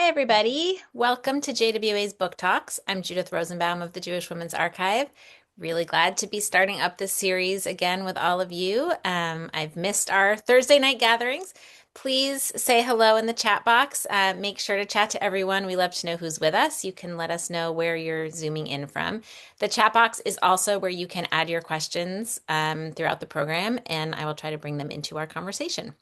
Hi, everybody. Welcome to JWA's Book Talks. I'm Judith Rosenbaum of the Jewish Women's Archive. Really glad to be starting up this series again with all of you. I've missed our Thursday night gatherings. Please say hello in the chat box. Make sure to chat to everyone. We love to know who's with us. You can let us know where you're zooming in from. The chat box is also where you can add your questions throughout the program, and I will try to bring them into our conversation.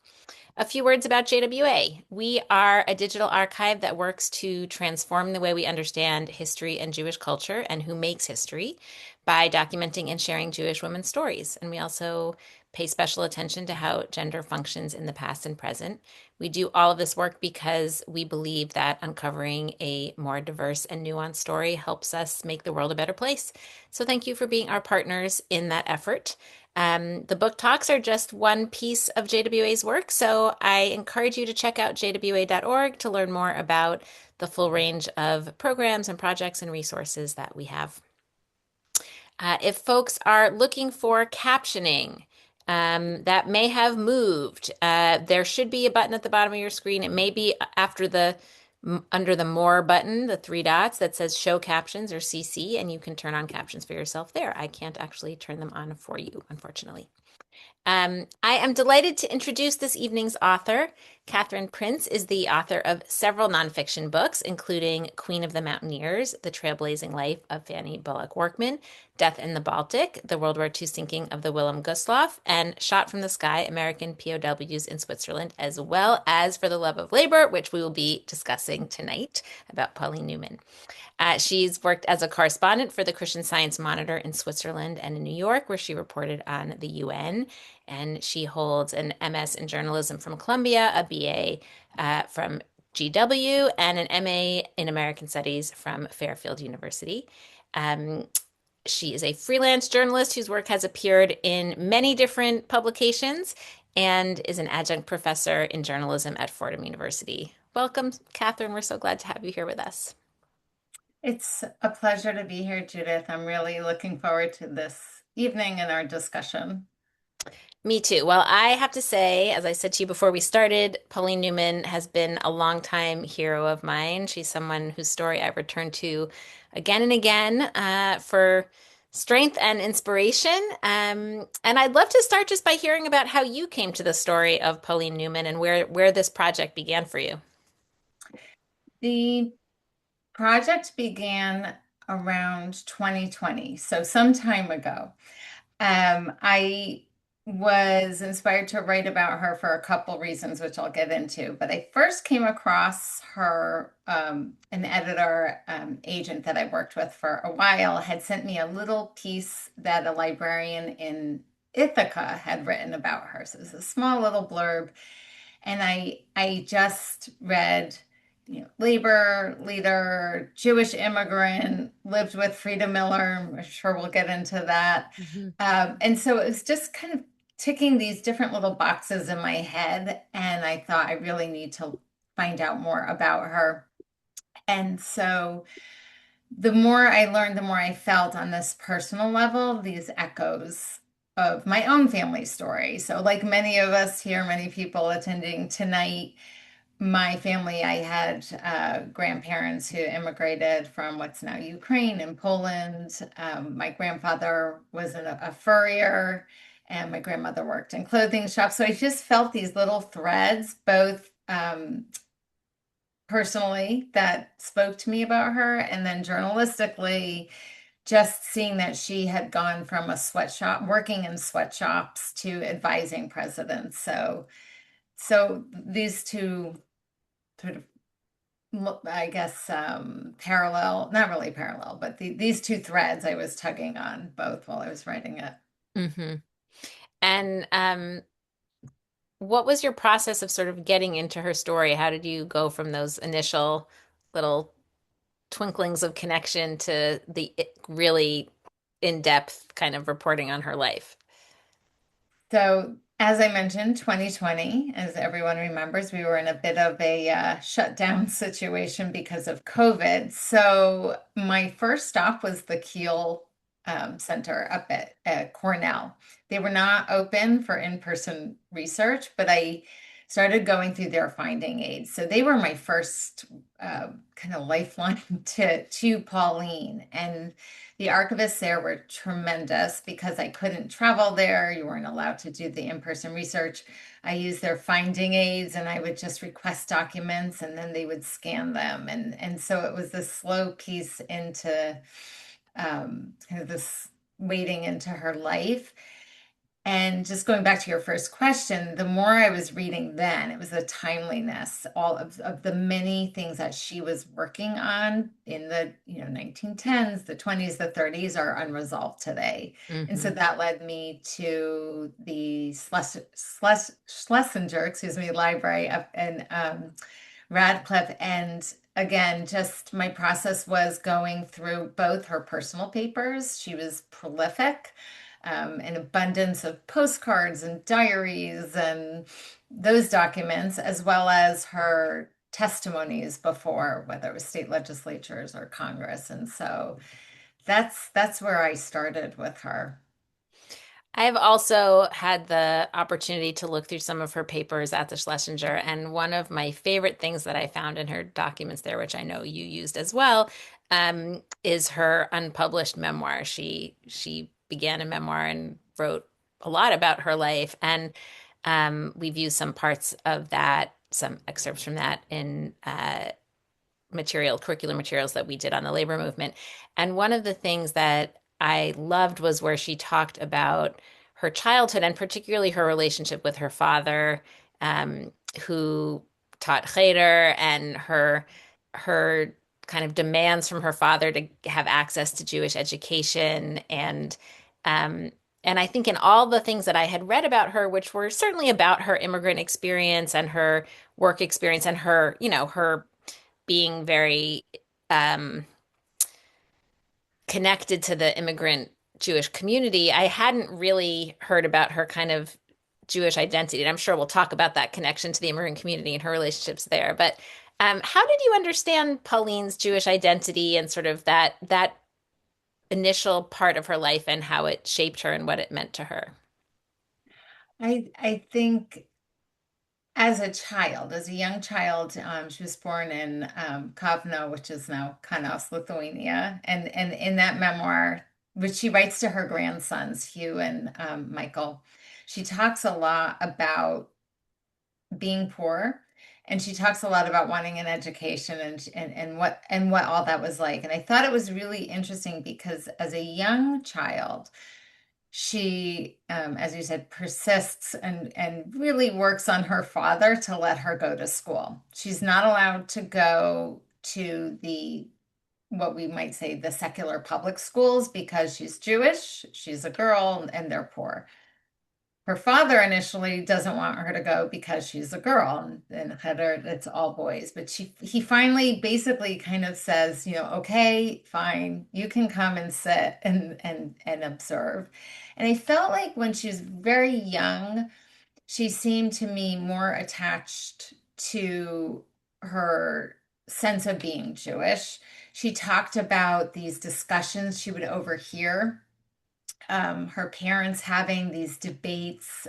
A few words about JWA. We are a digital archive that works to transform the way we understand history and Jewish culture and who makes history by documenting and sharing Jewish women's stories. And we also pay special attention to how gender functions in the past and present. We do all of this work because we believe that uncovering a more diverse and nuanced story helps us make the world a better place. So thank you for being our partners in that effort. The book talks are just one piece of JWA's work, so I encourage you to check out jwa.org to learn more about the full range of programs and projects and resources that we have. If folks are looking for captioning, that may have moved. There should be a button at the bottom of your screen. It may be under the More button, the three dots that says Show Captions or CC, and you can turn on captions for yourself there. I can't actually turn them on for you, unfortunately. I am delighted to introduce this evening's author. Cathryn Prince is the author of several nonfiction books, including Queen of the Mountaineers, The Trailblazing Life of Fanny Bullock Workman, Death in the Baltic, The World War II Sinking of the Willem Gustloff, and Shot from the Sky, American POWs in Switzerland, as well as For the Love of Labor, which we will be discussing tonight about Pauline Newman. She's worked as a correspondent for the Christian Science Monitor in Switzerland and in New York, where she reported on the UN. And she holds an MS in journalism from Columbia, a BA from GW, and an MA in American Studies from Fairfield University. She is a freelance journalist whose work has appeared in many different publications and is an adjunct professor in journalism at Fordham University. Welcome, Cathryn. We're so glad to have you here with us. It's a pleasure to be here, Judith. I'm really looking forward to this evening and our discussion. Me too. Well, I have to say, as I said to you before we started, Pauline Newman has been a longtime hero of mine. She's someone whose story I return to again and again for strength and inspiration. And I'd love to start just by hearing about how you came to the story of Pauline Newman and where this project began for you. The project began around 2020, so some time ago. I was inspired to write about her for a couple reasons, which I'll get into. But I first came across her, an editor agent that I worked with for a while had sent me a little piece that a librarian in Ithaca had written about her. So it was a small little blurb. And I just read, labor leader, Jewish immigrant, lived with Frida Miller. I'm sure we'll get into that. Mhm. And so it was just kind of ticking these different little boxes in my head. And I thought I really need to find out more about her. And so the more I learned, the more I felt on this personal level, these echoes of my own family story. So, like many of us here, many people attending tonight, my family, I had grandparents who immigrated from what's now Ukraine and Poland. My grandfather was a furrier, and my grandmother worked in clothing shops. So I just felt these little threads, both personally, that spoke to me about her, and then journalistically, just seeing that she had gone from a sweatshop, working in sweatshops, to advising presidents. So these two sort of, I guess, parallel, not really parallel, but these two threads I was tugging on both while I was writing it. Hmm. And what was your process of sort of getting into her story? How did you go from those initial little twinklings of connection to the really in-depth kind of reporting on her life? So, as I mentioned, 2020, as everyone remembers, we were in a bit of a shutdown situation because of COVID. So, my first stop was the Kiel Center up at Cornell. They were not open for in-person research, but I started going through their finding aids. So they were my first kind of lifeline to Pauline. And the archivists there were tremendous because I couldn't travel there. You weren't allowed to do the in-person research. I used their finding aids and I would just request documents and then they would scan them. And so it was this slow piece into kind of this wading into her life. And just going back to your first question, the more I was reading then, it was the timeliness, all of the many things that she was working on in the 1910s, the 20s, the 30s are unresolved today. And so Hmm. that led me to the Schlesinger, excuse me, library up in Radcliffe. And again, just my process was going through both her personal papers. She was prolific, an abundance of postcards and diaries and those documents, as well as her testimonies before, whether it was state legislatures or Congress. And so that's where I started with her. I've also had the opportunity to look through some of her papers at the Schlesinger, and one of my favorite things that I found in her documents there, which I know you used as well, is her unpublished memoir. She began a memoir and wrote a lot about her life, and we've used some parts of that, some excerpts from that in curricular materials that we did on the labor movement. And one of the things that I loved was where she talked about her childhood and particularly her relationship with her father, who taught cheder, and her kind of demands from her father to have access to Jewish education um, and I think in all the things that I had read about her, which were certainly about her immigrant experience and her work experience and her, her being very um, connected to the immigrant Jewish community, I hadn't really heard about her kind of Jewish identity. And I'm sure we'll talk about that connection to the immigrant community and her relationships there. But how did you understand Pauline's Jewish identity and sort of that initial part of her life and how it shaped her and what it meant to her? I think as a child, as a young child, she was born in Kovno, which is now Kaunas, Lithuania. And in that memoir, which she writes to her grandsons, Hugh and Michael, she talks a lot about being poor. And she talks a lot about wanting an education and what all that was like. And I thought it was really interesting because as a young child, she, as you said, persists and really works on her father to let her go to school. She's not allowed to go to the what we might say the secular public schools because she's Jewish, she's a girl, and they're poor. Her father initially doesn't want her to go because she's a girl and Heather, it's all boys. But he finally basically kind of says, okay, fine, you can come and sit and observe. And I felt like when she was very young, she seemed to me more attached to her sense of being Jewish. She talked about these discussions she would overhear her parents having these debates.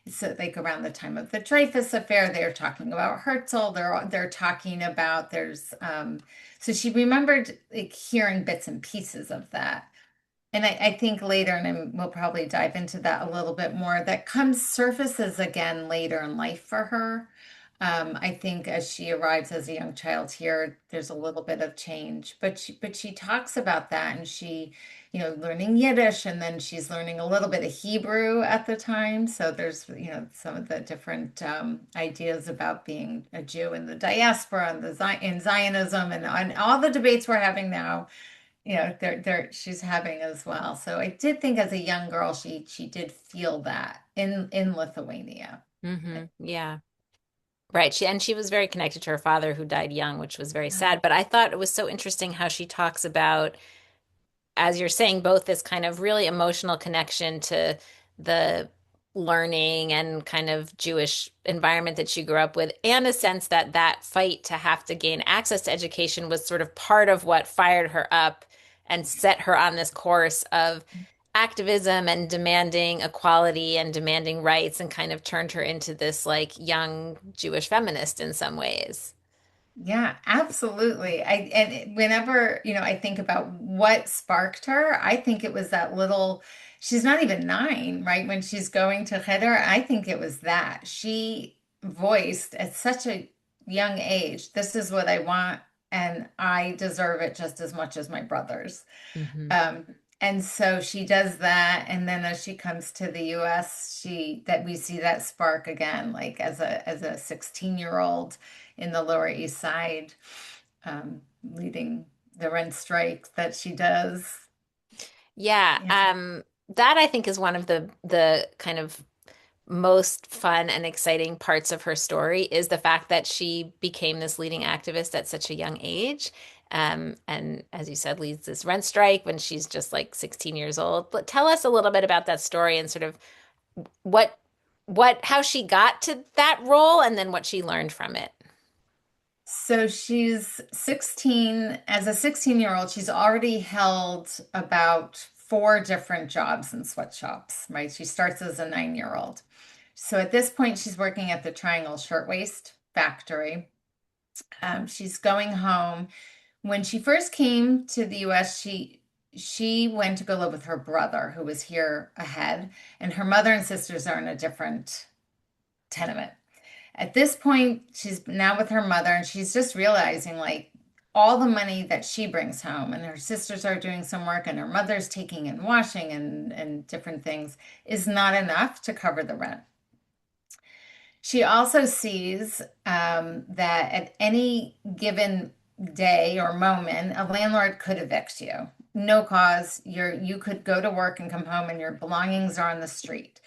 So like around the time of the Dreyfus affair, they're talking about Herzl. They're talking about so she remembered like hearing bits and pieces of that. And I think later, and we'll probably dive into that a little bit more, that comes surfaces again later in life for her. I think as she arrives as a young child here, there's a little bit of change, but she talks about that, and she, learning Yiddish, and then she's learning a little bit of Hebrew at the time. So there's, some of the different ideas about being a Jew in the diaspora and in Zionism and all the debates we're having now, she's having as well. So I did think as a young girl, she did feel that in Lithuania. Yeah. Right. She was very connected to her father who died young, which was very sad. But I thought it was so interesting how she talks about, as you're saying, both this kind of really emotional connection to the learning and kind of Jewish environment that she grew up with, and a sense that that fight to have to gain access to education was sort of part of what fired her up and set her on this course of activism and demanding equality and demanding rights and kind of turned her into this like young Jewish feminist in some ways. Yeah, absolutely. Whenever, I think about what sparked her, I think it was that little, she's not even 9, right? When she's going to Cheder, I think it was that. She voiced at such a young age, this is what I want, and I deserve it just as much as my brothers. Hmm. Um, and so she does that, and then as she comes to the US, we see that spark again, like as a 16-year-old in the Lower East Side, leading the rent strike that she does. Yeah, Yeah. that I think is one of the kind of most fun and exciting parts of her story is the fact that she became this leading activist at such a young age. And as you said, leads this rent strike when she's just like 16 years old. But tell us a little bit about that story and sort of what how she got to that role and then what she learned from it. So she's 16. As a 16-year-old, she's already held about 4 different jobs in sweatshops, right? She starts as a 9-year-old. So at this point, she's working at the Triangle Shirtwaist Factory. She's going home. When she first came to the US, she went to go live with her brother, who was here ahead, and her mother and sisters are in a different tenement. At this point, she's now with her mother, and she's just realizing like all the money that she brings home, and her sisters are doing some work, and her mother's taking in washing and different things, is not enough to cover the rent. She also sees that at any given day or moment, a landlord could evict you. No cause. You could go to work and come home and your belongings are on the street.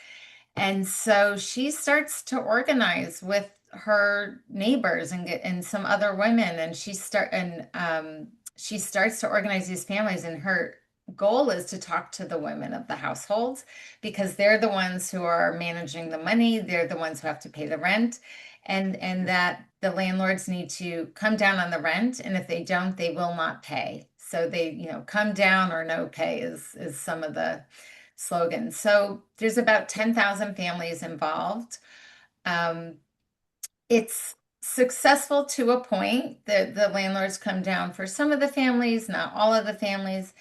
And so she starts to organize with her neighbors and some other women, and she starts to organize these families. And her goal is to talk to the women of the households because they're the ones who are managing the money. They're the ones who have to pay the rent, and that the landlords need to come down on the rent, and if they don't, they will not pay. So they, come down or no pay is some of the slogan. So there's about 10,000 families involved. Um, it's successful to a point that the landlords come down for some of the families, not all of the families.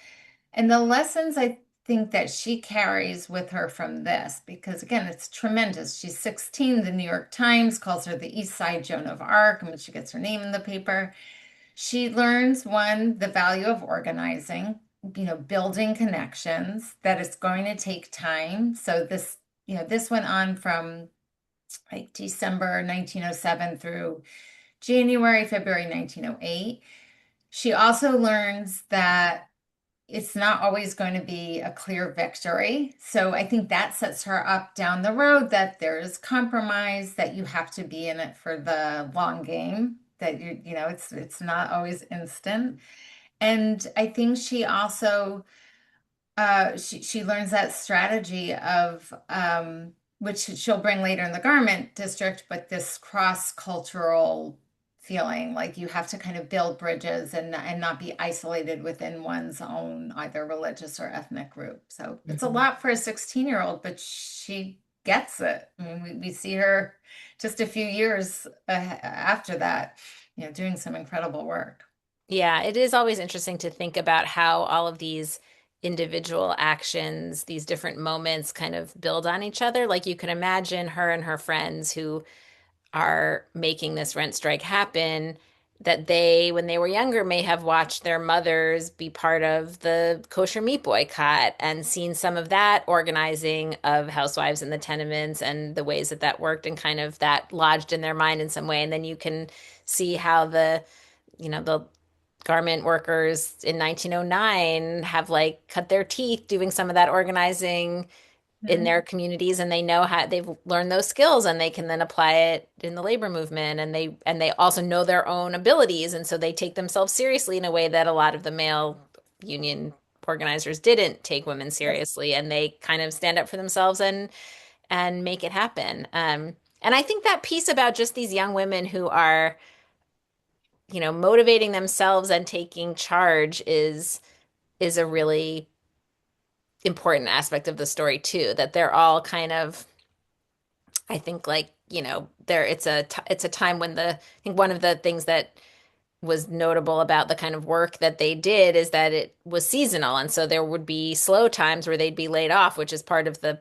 And the lessons I think that she carries with her from this, because again, it's tremendous. She's 16. The New York Times calls her the East Side Joan of Arc, when she gets her name in the paper. She learns one, the value of organizing, building connections, that it's going to take time. So this went on from like December 1907 through January, February 1908. She also learns that it's not always going to be a clear victory. So I think that sets her up down the road that there is compromise, that you have to be in it for the long game, that it's not always instant. And I think she also she learns that strategy of which she'll bring later in the garment district, but this cross-cultural feeling like you have to kind of build bridges and not be isolated within one's own either religious or ethnic group. So it's a Mhm. lot for a 16-year-old, but she gets it. I mean, we see her just a few years after that, doing some incredible work. Yeah, it is always interesting to think about how all of these individual actions, these different moments kind of build on each other. Like you can imagine her and her friends who are making this rent strike happen, that they, when they were younger, may have watched their mothers be part of the kosher meat boycott and seen some of that organizing of housewives in the tenements and the ways that that worked and kind of that lodged in their mind in some way. And then you can see how the garment workers in 1909 have like cut their teeth doing some of that organizing in their Mhm. communities and they know how they've learned those skills and they can then apply it in the labor movement and they also know their own abilities and so they take themselves seriously in a way that a lot of the male union organizers didn't take women Yes. seriously and they kind of stand up for themselves and make it happen. And I think that piece about just these young women who are motivating themselves and taking charge is a really important aspect of the story too, that they're all kind of, I think like, there it's a time when I think one of the things that was notable about the kind of work that they did is that it was seasonal. And so there would be slow times where they'd be laid off, which is part of the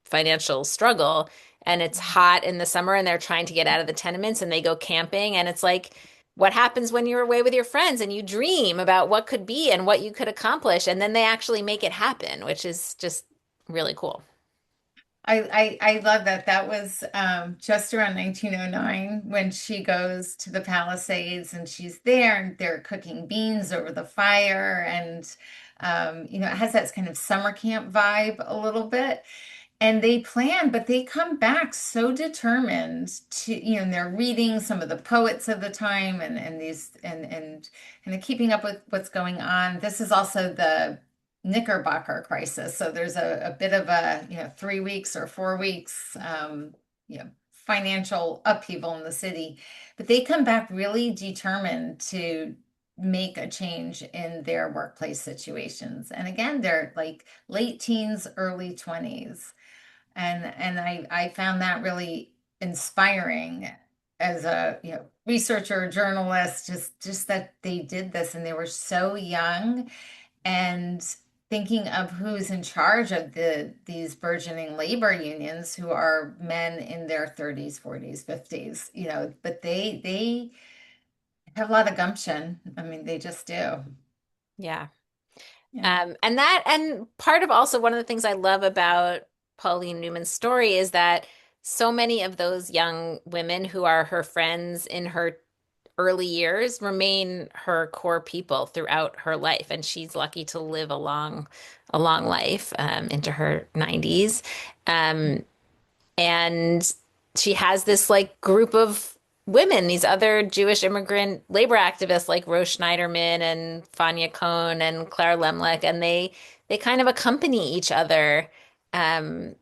financial struggle. And it's hot in the summer and they're trying to get out of the tenements and they go camping. And it's like, what happens when you're away with your friends and you dream about what could be and what you could accomplish? And then they actually make it happen, which is just really cool. I love that. That was just around 1909 when she goes to the Palisades and she's there and they're cooking beans over the fire. And, it has that kind of summer camp vibe a little bit. And they plan, but they come back so determined to, and they're reading some of the poets of the time and these and keeping up with what's going on. This is also the Knickerbocker crisis. So there's a bit of a, 3 weeks or 4 weeks, financial upheaval in the city. But they come back really determined to make a change in their workplace situations. And again, they're like late teens, early 20s. And I found that really inspiring as a, researcher, journalist, just that they did this and they were so young and thinking of who's in charge of these burgeoning labor unions who are men in their 30s, 40s, 50s, but they have a lot of gumption. I mean, they just do. Yeah. Yeah. And part of also one of the things I love about Pauline Newman's story is that so many of those young women who are her friends in her early years remain her core people throughout her life. And she's lucky to live a long life, into her 90s. Um, and she has this like group of women, these other Jewish immigrant labor activists like Rose Schneiderman and Fania Kohn and Clara Lemlich, and they kind of accompany each other um,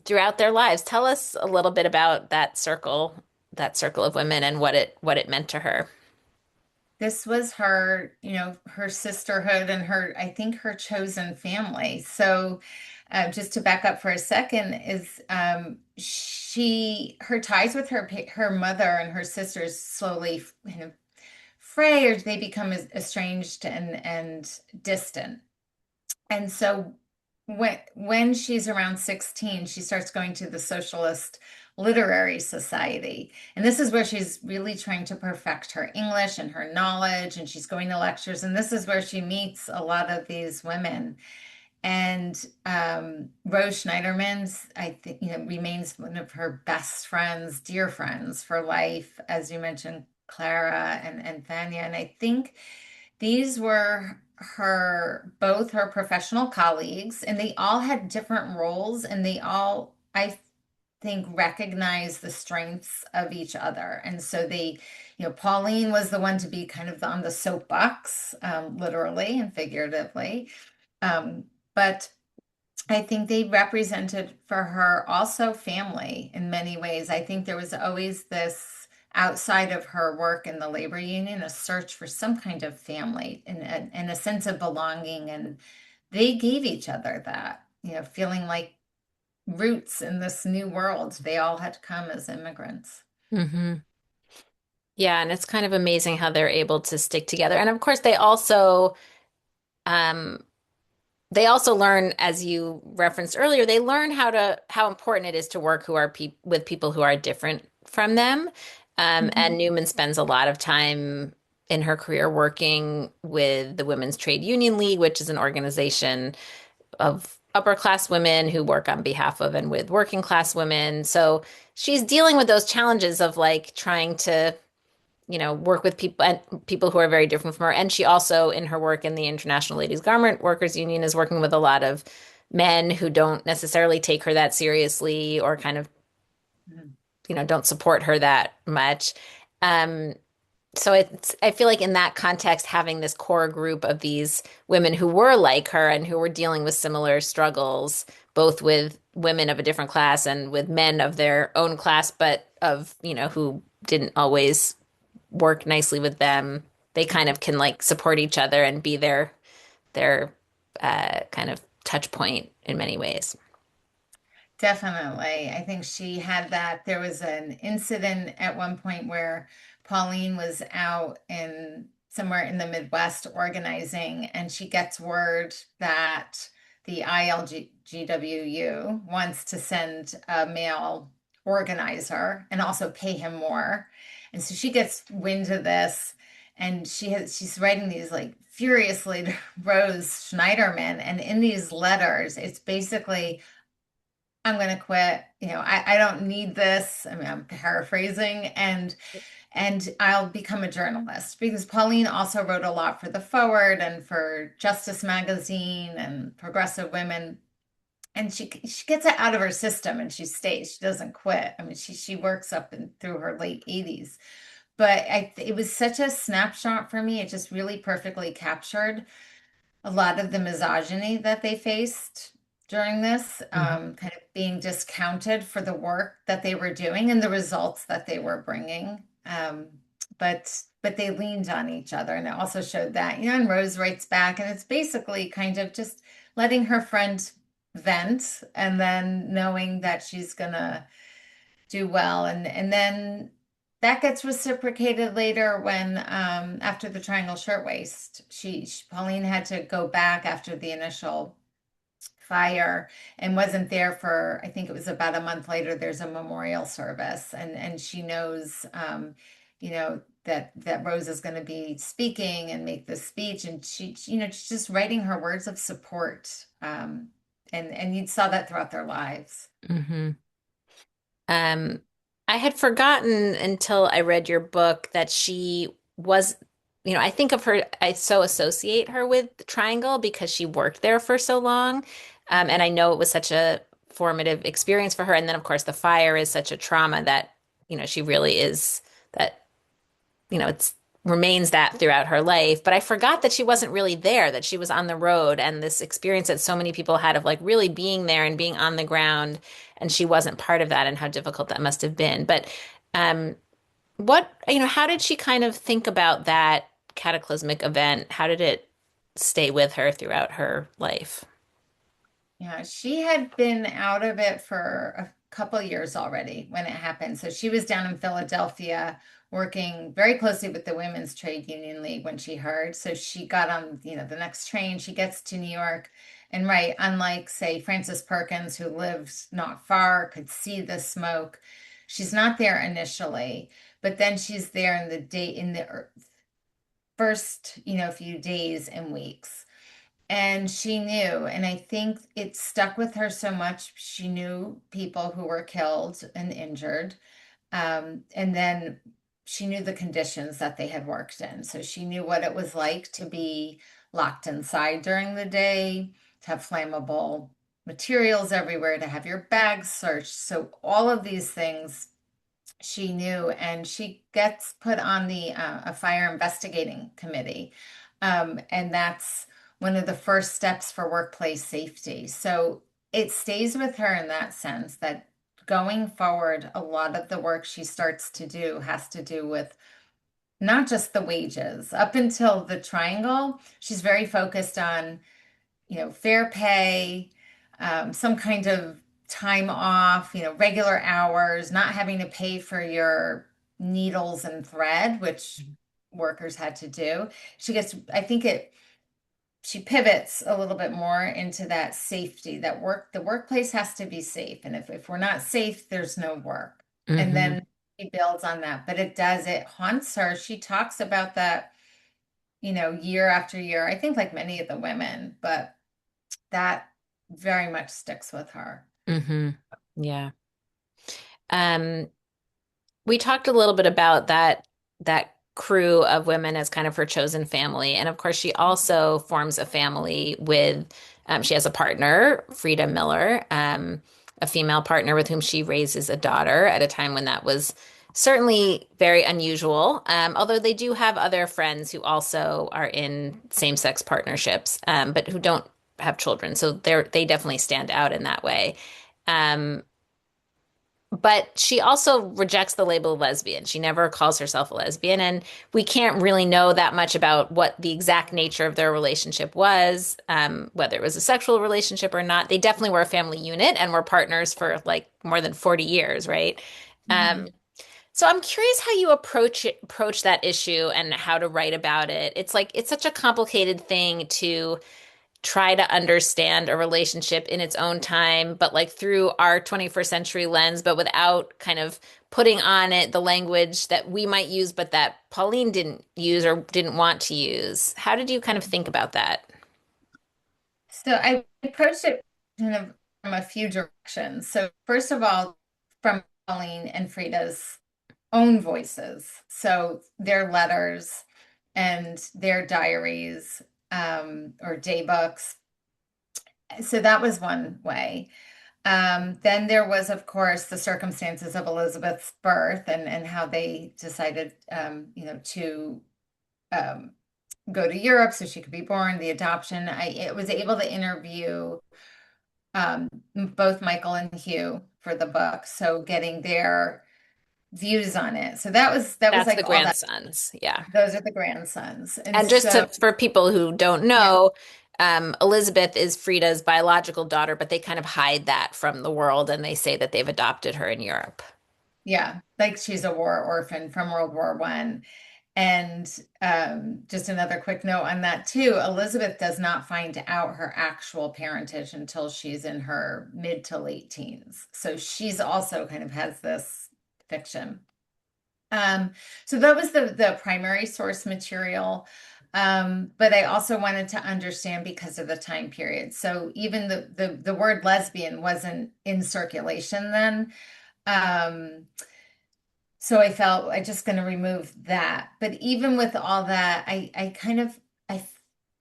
throughout their lives. Tell us a little bit about that circle of women and what it meant to her. This was her, her sisterhood and I think her chosen family. So, just to back up for a second, is her ties with her mother and her sisters slowly kind of fray, or they become estranged and distant. And so when she's around 16, she starts going to the Socialist Literary Society. And this is where she's really trying to perfect her English and her knowledge, and she's going to lectures. And this is where she meets a lot of these women. And Rose Schneiderman's, I think, remains one of her best friends, dear friends for life, as you mentioned, Clara and Fania. And I think these were both her professional colleagues, and they all had different roles, and they all, I think, recognized the strengths of each other. And so Pauline was the one to be kind of on the soapbox, literally and figuratively. Um, but I think they represented for her also family in many ways. I think there was always this outside of her work in the labor union, a search for some kind of family and a sense of belonging. And they gave each other that, feeling like roots in this new world. They all had come as immigrants. Hmm. Yeah, and it's kind of amazing how they're able to stick together. And of course, um, they also learn, as you referenced earlier, they learn how important it is to work with people who are different from them. And Mhm. Newman spends a lot of time in her career working with the Women's Trade Union League, which is an organization of upper class women who work on behalf of and with working class women. So she's dealing with those challenges of like trying to work with people and people who are very different from her. And she also, in her work in the International Ladies Garment Workers Union, is working with a lot of men who don't necessarily take her that seriously or kind of, Mhm. don't support her that much. Um, so I feel like in that context, having this core group of these women who were like her and who were dealing with similar struggles, both with women of a different class and with men of their own class, but who didn't always work nicely with them. They kind of can like support each other and be their kind of touch point in many ways. Definitely. I think she had that. There was an incident at one point where Pauline was out in somewhere in the Midwest organizing, and she gets word that the ILGWU wants to send a male organizer and also pay him more. And so she gets wind of this, and she's writing these like furiously to Rose Schneiderman, and in these letters, it's basically I'm going to quit. I don't need this. I mean, I'm paraphrasing and I'll become a journalist because Pauline also wrote a lot for The Forward and for Justice Magazine and Progressive Women. And she gets it out of her system and she stays. She doesn't quit. I mean, she works up and through her late 80s. But it was such a snapshot for me. It just really perfectly captured a lot of the misogyny that they faced during this, kind of being discounted for the work that they were doing and the results that they were bringing. But they leaned on each other, and it also showed that, and Rose writes back, and it's basically kind of just letting her friend vent, and then knowing that she's gonna do well, and then that gets reciprocated later when after the Triangle Shirtwaist, Pauline had to go back after the initial fire and wasn't there for, I think it was about a month later. There's a memorial service, and she knows that Rose is going to be speaking and make this speech, and she's just writing her words of support, and you saw that throughout their lives. Hmm. Um, I had forgotten until I read your book that she was, I think of her, I so associate her with the Triangle because she worked there for so long. And I know it was such a formative experience for her. And then, of course, the fire is such a trauma that, she really is that, it's remains that throughout her life. But I forgot that she wasn't really there, that she was on the road and this experience that so many people had of like really being there and being on the ground. And she wasn't part of that and how difficult that must have been. But um, how did she kind of think about that cataclysmic event? How did it stay with her throughout her life? Yeah, she had been out of it for a couple years already when it happened. So she was down in Philadelphia working very closely with the Women's Trade Union League when she heard. So she got on, the next train. She gets to New York. And right, unlike, say, Frances Perkins, who lives not far, could see the smoke, she's not there initially, but then she's there in the first, few days and weeks. And she knew, and I think it stuck with her so much. She knew people who were killed and injured. And then she knew the conditions that they had worked in. So she knew what it was like to be locked inside during the day, to have flammable materials everywhere, to have your bags searched. So all of these things she knew, and she gets put on the a fire investigating committee, and that's one of the first steps for workplace safety. So it stays with her in that sense that going forward, a lot of the work she starts to do has to do with not just the wages. Up until the triangle, she's very focused on fair pay, some kind of time off, regular hours, not having to pay for your needles and thread, which workers had to do. I think she pivots a little bit more into that safety, the workplace has to be safe. And if we're not safe, there's no work. And Hmm. then she builds on that, but it haunts her. She talks about that, year after year, I think like many of the women, but that very much sticks with her. Hmm. Yeah. Um, we talked a little bit about that crew of women as kind of her chosen family. And of course, she also forms a family with she has a partner, Frida Miller, a female partner with whom she raises a daughter at a time when that was certainly very unusual. Although they do have other friends who also are in same-sex partnerships, but who don't have children. So they definitely stand out in that way. Um, but she also rejects the label of lesbian. She never calls herself a lesbian, and we can't really know that much about what the exact nature of their relationship was, whether it was a sexual relationship or not. They definitely were a family unit and were partners for like more than 40 years, right? Um, Mhm. so I'm curious how you approach that issue and how to write about it. It's like it's such a complicated thing to try to understand a relationship in its own time, but like through our 21st century lens, but without kind of putting on it the language that we might use, but that Pauline didn't use or didn't want to use. How did you kind of think about that? So I approached it kind of from a few directions. So first of all, from Pauline and Frida's own voices. So their letters and their diaries, or day books. So that was one way. Then there was, of course, the circumstances of Elizabeth's birth and how they decided, to um, go to Europe so she could be born, the adoption. I was able to interview both Michael and Hugh for the book, so getting their views on it. So that was That's the like all that. grandsons. Yeah. Those are the grandsons, and And just so to, for people who don't yeah, know, Elizabeth is Frida's biological daughter, but they kind of hide that from the world and they say that they've adopted her in Europe. yeah, like she's a war orphan from World War I. And just another quick note on that too, Elizabeth does not find out her actual parentage until she's in her mid to late teens. So she's also kind of has this fiction. Um, so that was the primary source material. But I also wanted to understand because of the time period. So even the word lesbian wasn't in circulation then. Um, so I felt I just going to remove that. But even with all that, I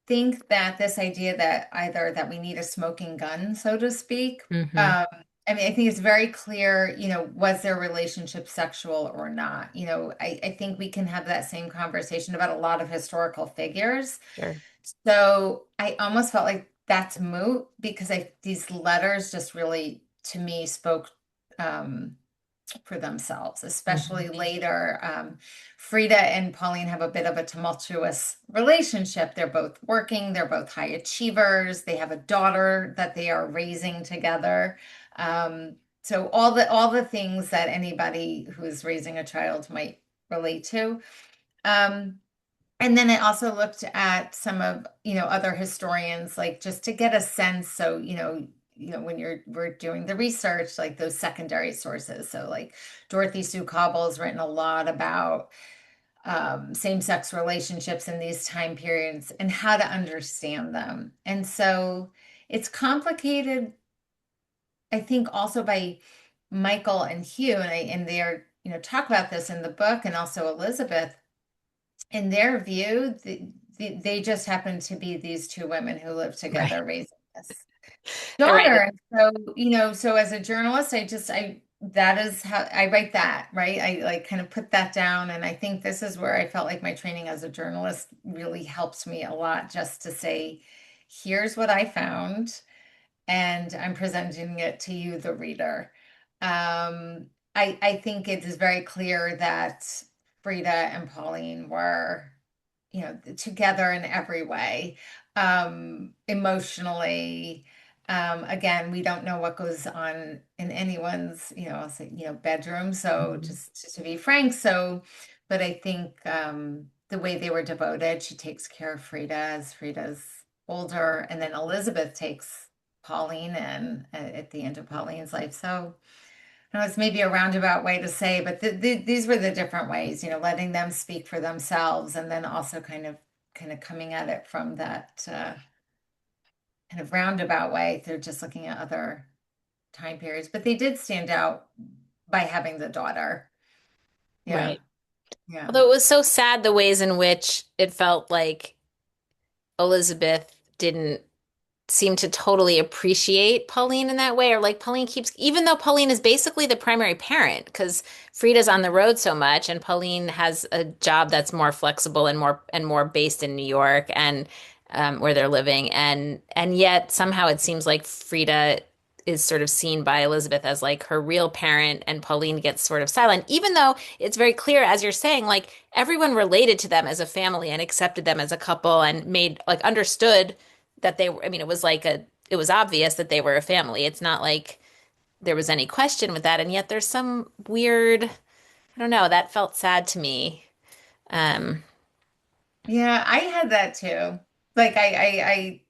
think that this idea that either that we need a smoking gun, so to speak. Hmm. Um, I mean, I think it's very clear, was their relationship sexual or not? I think we can have that same conversation about a lot of historical figures. Sure. So I almost felt like that's moot because these letters just really, to me, spoke um, for themselves, especially Hmm. later. Frida and Pauline have a bit of a tumultuous relationship. They're both working, they're both high achievers, they have a daughter that they are raising together. So all the things that anybody who is raising a child might relate to. Um, and then I also looked at some of, other historians, like just to get a sense. So, when we're doing the research, like those secondary sources. So like Dorothy Sue Cobble's written a lot about same-sex relationships in these time periods and how to understand them. And so it's complicated, I think, also by Michael and Hugh, and they're, talk about this in the book, and also Elizabeth in their view, they just happen to be these two women who live Right. together raising this Right. daughter. And so, so as a journalist, that is how I write that, right? I like kind of put that down. And I think this is where I felt like my training as a journalist really helped me a lot, just to say, here's what I found, and I'm presenting it to you, the reader. I think it is very clear that Frida and Pauline were, together in every way, emotionally. Again, we don't know what goes on in anyone's, I'll say, bedroom. So Mhm. just to be frank, but I think the way they were devoted, she takes care of Frida as Frida's older, and then Elizabeth takes Pauline in at the end of Pauline's life. So I know it's maybe a roundabout way to say, but these were the different ways, letting them speak for themselves, and then also kind of coming at it from that kind of roundabout way through just looking at other time periods. But they did stand out by having the daughter. Yeah, Right. yeah. Although it was so sad the ways in which it felt like Elizabeth didn't seem to totally appreciate Pauline in that way, or like Pauline keeps, even though Pauline is basically the primary parent, because Frida's on the road so much, and Pauline has a job that's more flexible and more based in New York and where they're living, and yet somehow it seems like Frida is sort of seen by Elizabeth as like her real parent, and Pauline gets sort of silent, even though it's very clear, as you're saying, like everyone related to them as a family and accepted them as a couple and made like understood that they were, I mean, it was obvious that they were a family. It's not like there was any question with that. And yet there's some weird, I don't know, that felt sad to me. Um, Yeah, I had that too. Like I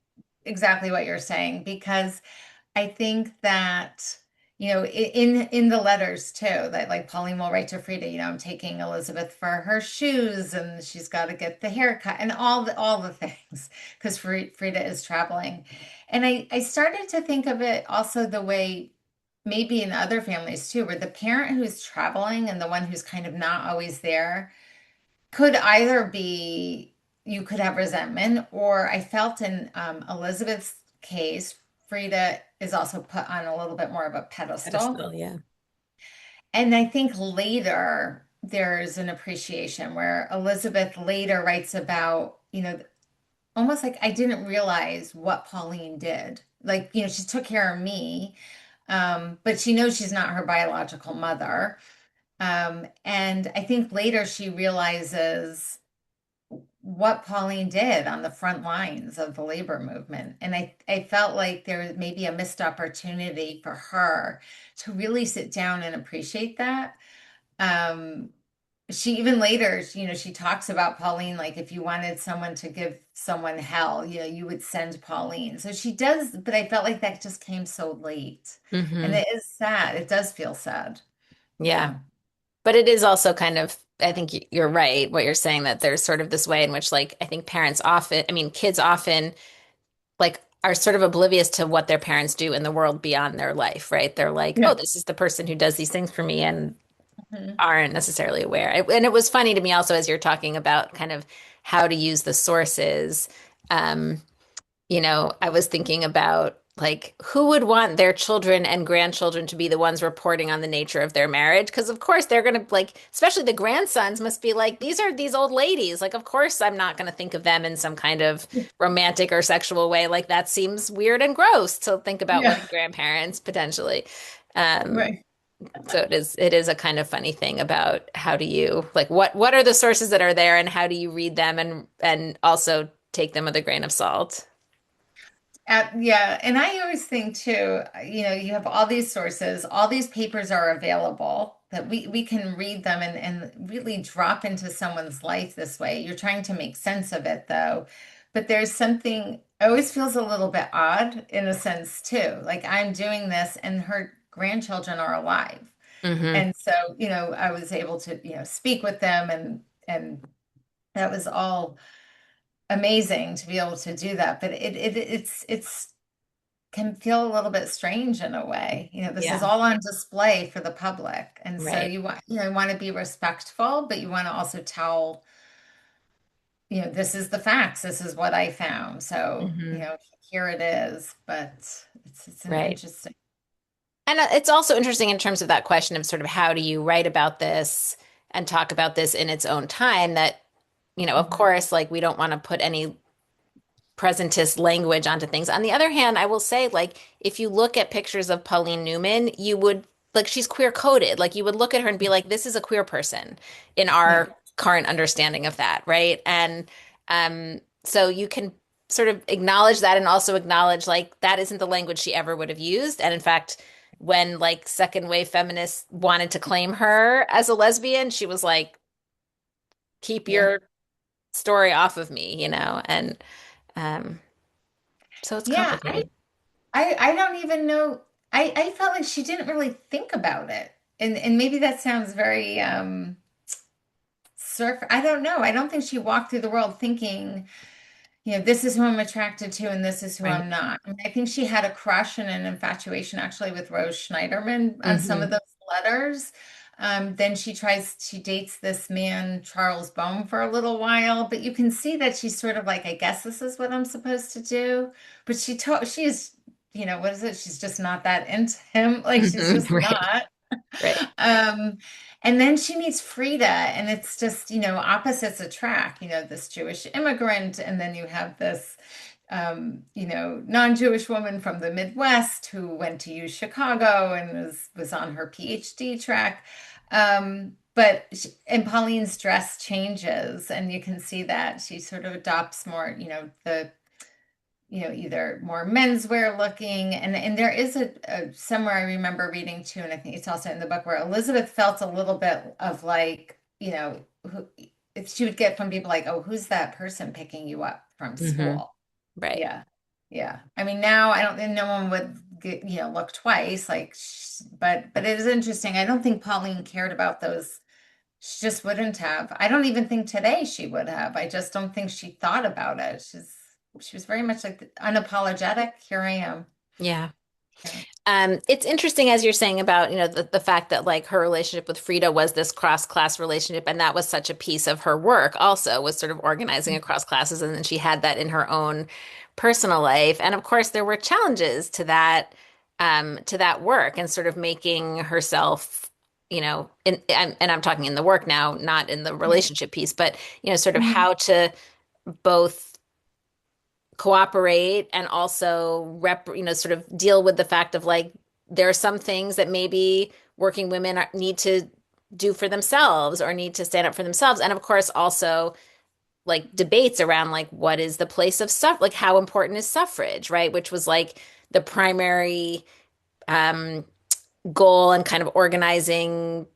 exactly what you're saying, because I think that, in the letters too, that like Pauline will write to Frida, I'm taking Elizabeth for her shoes and she's got to get the haircut and all the things because Frida is traveling. And I started to think of it also the way maybe in other families too, where the parent who's traveling and the one who's kind of not always there could either be you could have resentment, or I felt in Elizabeth's case, Frida is also put on a little bit more of a pedestal. Pedestal, yeah. And I think later there's an appreciation where Elizabeth later writes about, almost like I didn't realize what Pauline did. Like, she took care of me, but she knows she's not her biological mother. And I think later she realizes what Pauline did on the front lines of the labor movement. And I felt like there was maybe a missed opportunity for her to really sit down and appreciate that. Um, she even later, she talks about Pauline, like if you wanted someone to give someone hell, you would send Pauline. So she does, but I felt like that just came so late. And Hmm. it is sad. It does feel sad. Yeah. So, But it is also kind of, I think you're right, what you're saying, that there's sort of this way in which, like, I think parents often, I mean, kids often, like, are sort of oblivious to what their parents do in the world beyond their life, right? They're like, oh, yeah. this is the person who does these things for me, and Mhm. aren't necessarily aware. And it was funny to me also as you're talking about kind of how to use the sources. Um, I was thinking about like who would want their children and grandchildren to be the ones reporting on the nature of their marriage? Because of course they're going to like, especially the grandsons must be like, these are these old ladies. Like, of course I'm not going to think of them in some kind of romantic or sexual way. Like that seems weird and gross to think about Yeah. wedding grandparents potentially. Um, Right. so it is a kind of funny thing about how do you like what are the sources that are there and how do you read them and also take them with a grain of salt. Yeah, and I always think too, you have all these sources, all these papers are available that we can read them and really drop into someone's life this way. You're trying to make sense of it though. But there's something, it always feels a little bit odd in a sense too. Like I'm doing this and her grandchildren are alive. Hmm. And so, I was able to, speak with them and that was all amazing to be able to do that. But it's can feel a little bit strange in a way. This is Yeah, all on display for the public. And so right. you want to be respectful, but you want to also tell, this is the facts. This is what I found. So, Hmm. here it is. But it's an Right. interesting. And it's also interesting in terms of that question of sort of how do you write about this and talk about this in its own time that, of Mhm. course, like we don't want to put any presentist language onto things. On the other hand, I will say, like, if you look at pictures of Pauline Newman, you would like she's queer coded. Like you would look at her and be like, this is a queer person in Yeah. our current understanding of that, right? And so you can sort of acknowledge that and also acknowledge like that isn't the language she ever would have used. And in fact, when like second wave feminists wanted to claim her as a lesbian, she was like, keep Yeah. your story off of me, and um so it's Yeah. I, complicated. I, I don't even know. I felt like she didn't really think about it. And maybe that sounds very surf. I don't know. I don't think she walked through the world thinking, this is who I'm attracted to and this is who Right. I'm not. I mean, I think she had a crush and an infatuation actually with Rose Schneiderman on some of Hmm. those letters. Then she dates this man, Charles Bohm, for a little while, but you can see that she's sort of like, I guess this is what I'm supposed to do. But she's, what is it? She's just not that into him. Like she's Hmm. just Right. not. Right. Um, and then she meets Frida, and it's just, opposites attract, this Jewish immigrant, and then you have this. non-Jewish woman from the Midwest who went to U Chicago and was on her PhD track. And Pauline's dress changes, and you can see that she sort of adopts more, either more menswear looking. And there is a somewhere I remember reading too, and I think it's also in the book where Elizabeth felt a little bit of like, if she would get from people like, oh, who's that person picking you up from Hmm. school? Right. Yeah. Yeah. I mean, now I don't think no one would get, look twice, like, but it is interesting. I don't think Pauline cared about those. She just wouldn't have. I don't even think today she would have. I just don't think she thought about it. She was very much like unapologetic. Here I am. Yeah. Yeah. It's interesting as you're saying about, the fact that like her relationship with Frida was this cross-class relationship, and that was such a piece of her work also was sort of organizing across classes, and then she had that in her own personal life. And of course, there were challenges to that work and sort of making herself, and I'm talking in the work now, not in the Yeah. relationship piece, but sort of Mhm. how to both cooperate and also sort of deal with the fact of like there are some things that maybe working women need to do for themselves or need to stand up for themselves. And of course, also like debates around like what is the place of stuff, like how important is suffrage, right? Which was like the primary um, goal and kind of organizing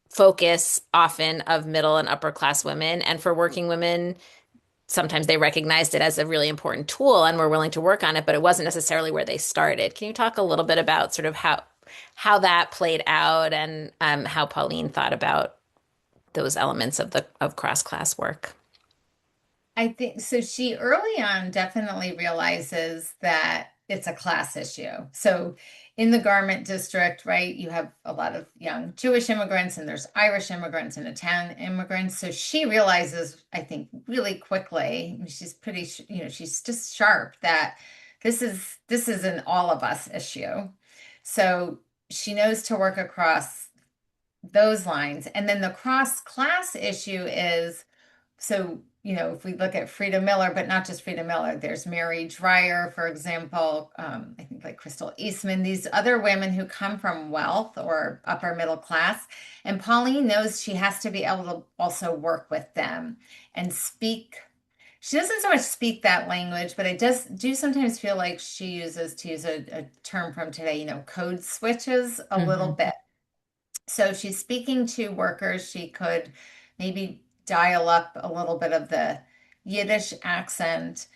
focus often of middle and upper class women. And for working women, sometimes they recognized it as a really important tool and were willing to work on it, but it wasn't necessarily where they started. Can you talk a little bit about sort of how that played out and how Pauline thought about those elements of the of cross-class work? I think so. She early on definitely realizes that it's a class issue. So in the garment district, right, you have a lot of young Jewish immigrants and there's Irish immigrants and Italian immigrants. So she realizes, I think, really quickly, she's pretty, she's just sharp that this is an all of us issue. So she knows to work across those lines. And then the cross class issue is so, if we look at Frida Miller, but not just Frida Miller, there's Mary Dreyer, for example, I think like Crystal Eastman, these other women who come from wealth or upper middle class. And Pauline knows she has to be able to also work with them and speak. She doesn't so much speak that language, but I just do sometimes feel like she uses, to use a term from today, code switches a little Hmm. bit. So she's speaking to workers. She could maybe dial up a little bit of the Yiddish accent.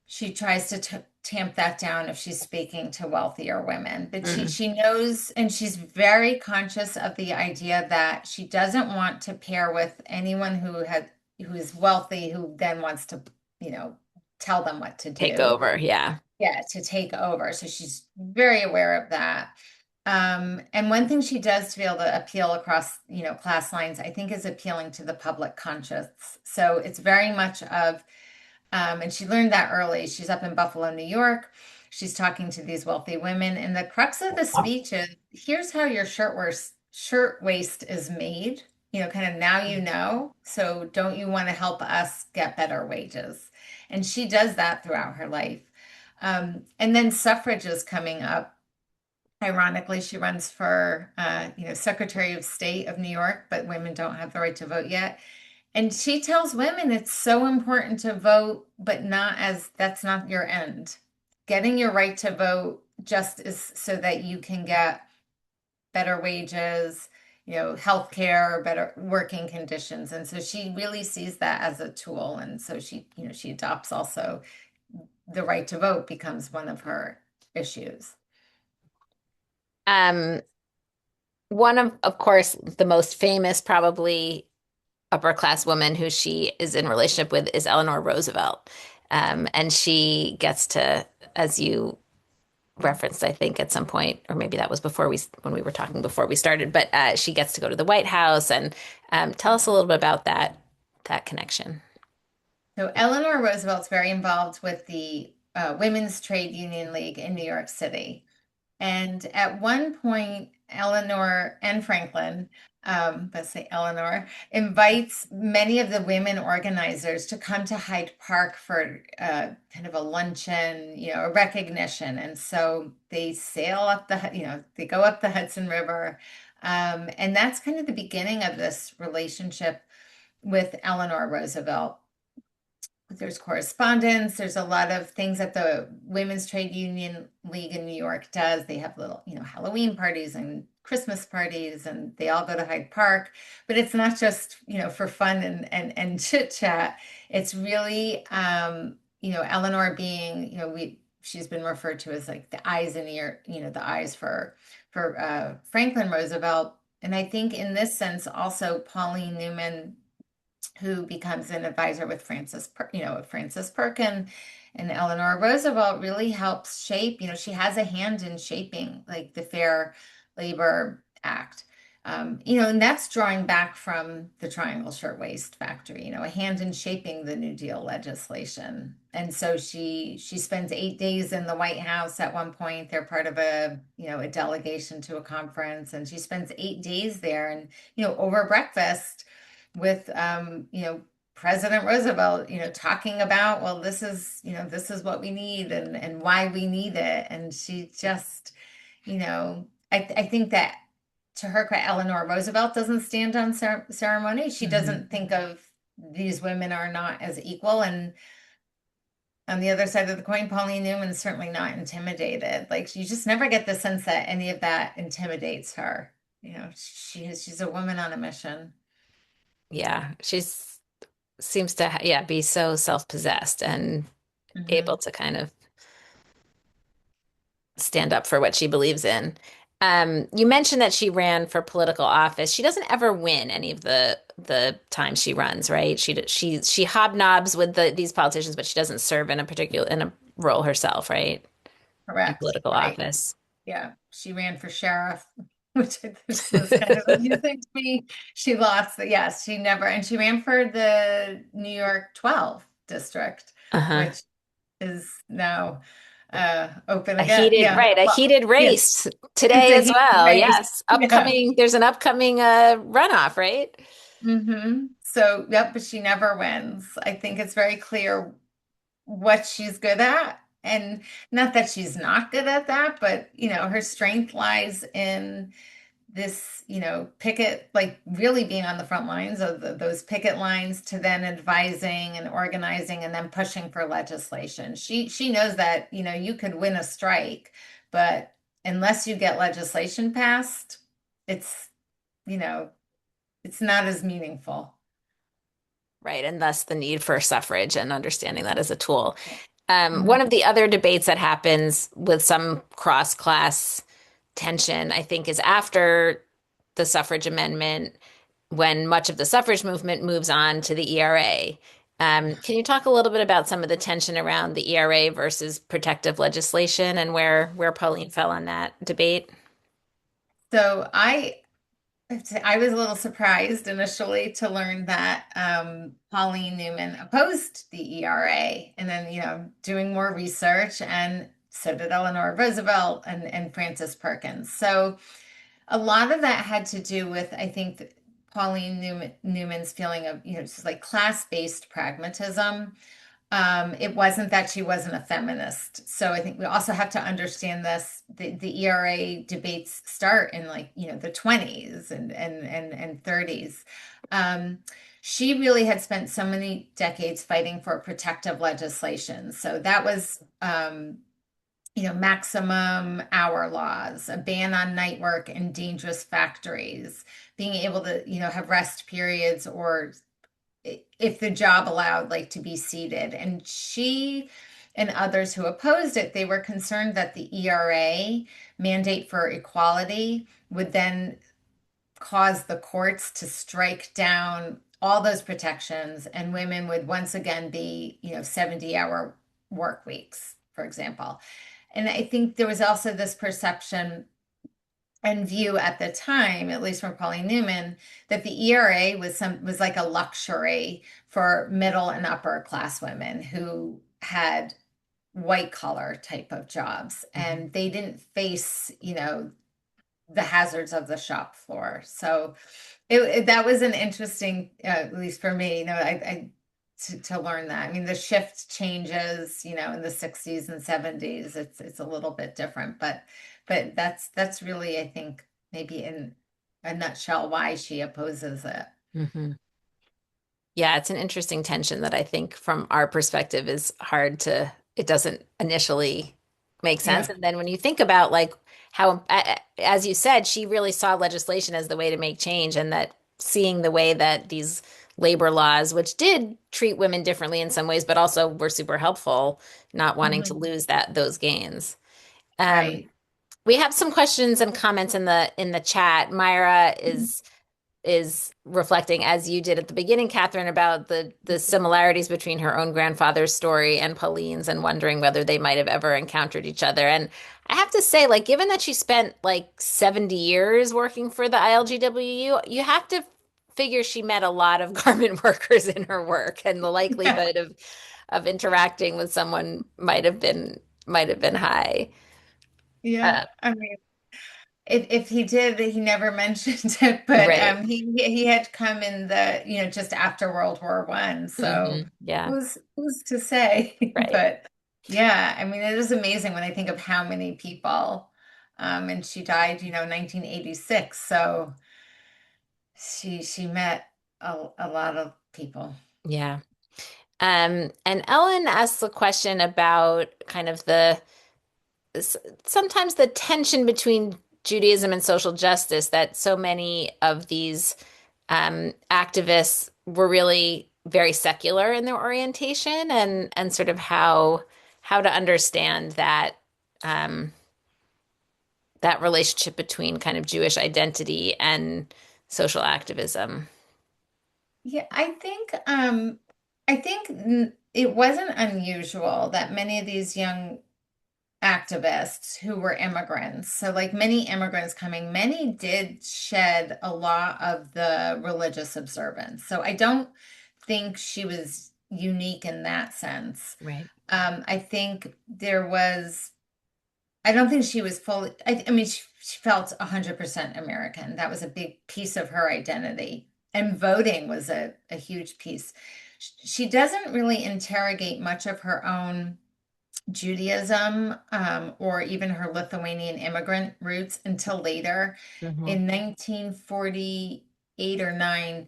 She tries to tamp that down if she's speaking to wealthier women. But she Mm. she knows, and she's very conscious of the idea that she doesn't want to pair with anyone who is wealthy who then wants to, you know, tell them what to Take do. over, yeah. Yeah, to take over. So she's very aware of that. And one thing she does to be able to appeal across, class lines, I think is appealing to the public conscience. So it's very much of, and she learned that early. She's up in Buffalo, New York. She's talking to these wealthy women, and the crux of the speech is, here's how your shirt waist is made. Kind of now you know. So don't you want to help us get better wages? And she does that throughout her life. And then suffrage is coming up. Ironically, she runs for, Secretary of State of New York, but women don't have the right to vote yet. And she tells women it's so important to vote, but that's not your end. Getting your right to vote just is so that you can get better wages, health care, better working conditions. And so she really sees that as a tool. And so she adopts also the right to vote becomes one of her issues. Um, one of course, the most famous, probably upper class woman who she is in relationship with is Eleanor Roosevelt. And she gets to, as you referenced, I think at some point, or maybe that was before when we were talking before we started, but she gets to go to the White House and tell us a little bit about that connection. So Eleanor Roosevelt's very involved with the Women's Trade Union League in New York City. And at one point, Eleanor and Franklin let's say Eleanor, invites many of the women organizers to come to Hyde Park for kind of a luncheon, a recognition. And so they sail up they go up the Hudson River. And that's kind of the beginning of this relationship with Eleanor Roosevelt. There's correspondence. There's a lot of things that the Women's Trade Union League in New York does. They have little, Halloween parties and Christmas parties, and they all go to Hyde Park. But it's not just, for fun and chit chat. It's really, Eleanor being, she's been referred to as like the eyes and ear, the eyes for Franklin Roosevelt. And I think in this sense, also Pauline Newman, who becomes an advisor with Francis Perkin and Eleanor Roosevelt, really helps shape, she has a hand in shaping like the Fair Labor Act. And that's drawing back from the Triangle Shirtwaist Factory, a hand in shaping the New Deal legislation. And so she spends 8 days in the White House at one point. They're part of a delegation to a conference, and she spends 8 days there, and over breakfast with President Roosevelt, talking about, well, this is what we need and why we need it. And she just, I think that to her credit, Eleanor Roosevelt doesn't stand on ceremony. She Mhm. doesn't think of these women are not as equal. And on the other side of the coin, Pauline Newman is certainly not intimidated. Like, you just never get the sense that any of that intimidates her. She's a woman on a mission. Yeah, she's seems to yeah, be so self-possessed and able Hmm. to kind of stand up for what she believes in. You mentioned that she ran for political office. She doesn't ever win any of the time she runs, right? She hobnobs with these politicians, but she doesn't serve in a role herself, right? In Correct. political Right. office. Yeah, she ran for sheriff, which was kind of amusing to me. She lost, but yes, she never, and she ran for the New York 12 district, Uh-huh. which is now open A again. heated, Yeah, right, a well, heated yeah, race it's today a as heat well. race. Yes. Yeah. There's an upcoming runoff, right? So, yep, but she never wins. I think it's very clear what she's good at. And not that she's not good at that, but her strength lies in this, picket, like really being on the front lines of those picket lines, to then advising and organizing and then pushing for legislation. She knows that, you could win a strike, but unless you get legislation passed, it's, you know, it's not as meaningful. Right, and thus the need for suffrage and understanding that as a tool. Mhm. One of the other debates that happens with some cross-class tension, I think, is after the suffrage amendment, when much of the suffrage movement moves on to the ERA. Can you talk a little bit about some of the tension around the ERA versus protective legislation and where Pauline fell on that debate? So I was a little surprised initially to learn that Pauline Newman opposed the ERA, and then, doing more research, and so did Eleanor Roosevelt and Francis Perkins. So a lot of that had to do with, I think, Pauline Newman's feeling of, just like class-based pragmatism. It wasn't that she wasn't a feminist. So I think we also have to understand this. The ERA debates start in, like, the 20s and 30s. Um, she really had spent so many decades fighting for protective legislation. So that was maximum hour laws, a ban on night work in dangerous factories, being able to, have rest periods, or if the job allowed, like, to be seated. And she and others who opposed it, they were concerned that the ERA mandate for equality would then cause the courts to strike down all those protections, and women would once again be, 70-hour work weeks, for example. And I think there was also this perception and view at the time, at least from Pauline Newman, that the ERA was like a luxury for middle and upper class women who had white collar type of jobs, Mhm. and they didn't face, the hazards of the shop floor. So that was an interesting, at least for me, I to learn that. I mean, the shift changes, in the 60s and 70s. It's a little bit different, but that's really, I think, maybe in a nutshell why she opposes it. Hmm. Yeah, it's an interesting tension that I think from our perspective is hard to, it doesn't initially make sense. Yeah. And then when you think about like how, as you said, she really saw legislation as the way to make change, and that seeing the way that these labor laws, which did treat women differently in some ways, but also were super helpful, not wanting to Mhm. lose those gains. Um, Right. we have some questions and comments in the chat. Myra is reflecting, as you did at the beginning, Cathryn, about the similarities between her own grandfather's story and Pauline's, and wondering whether they might have ever encountered each other. And I have to say, like, given that she spent like 70 years working for the ILGWU, you have to figure she met a lot of garment workers in her work, and the Yeah. likelihood of interacting with someone might have been high. Yeah. Uh, I mean, if he did, he never mentioned it, but right. he had come in the, just after World War One, so Yeah. who's to say? Right. But yeah, I mean, it is amazing when I think of how many people, and she died, 1986, so she met a lot of people. Yeah. And Ellen asks a question about kind of sometimes the tension between Judaism and social justice, that so many of these activists were really very secular in their orientation, and sort of how to understand um, that relationship between kind of Jewish identity and social activism. Yeah, I think it wasn't unusual that many of these young activists who were immigrants. So, like many immigrants coming, many did shed a lot of the religious observance. So, I don't think she was unique in that sense. Right. I think I don't think she was fully, I mean, she felt 100% American. That was a big piece of her identity. And voting was a huge piece. She doesn't really interrogate much of her own Judaism, or even her Lithuanian immigrant roots until later. Hmm. In 1948 or 9,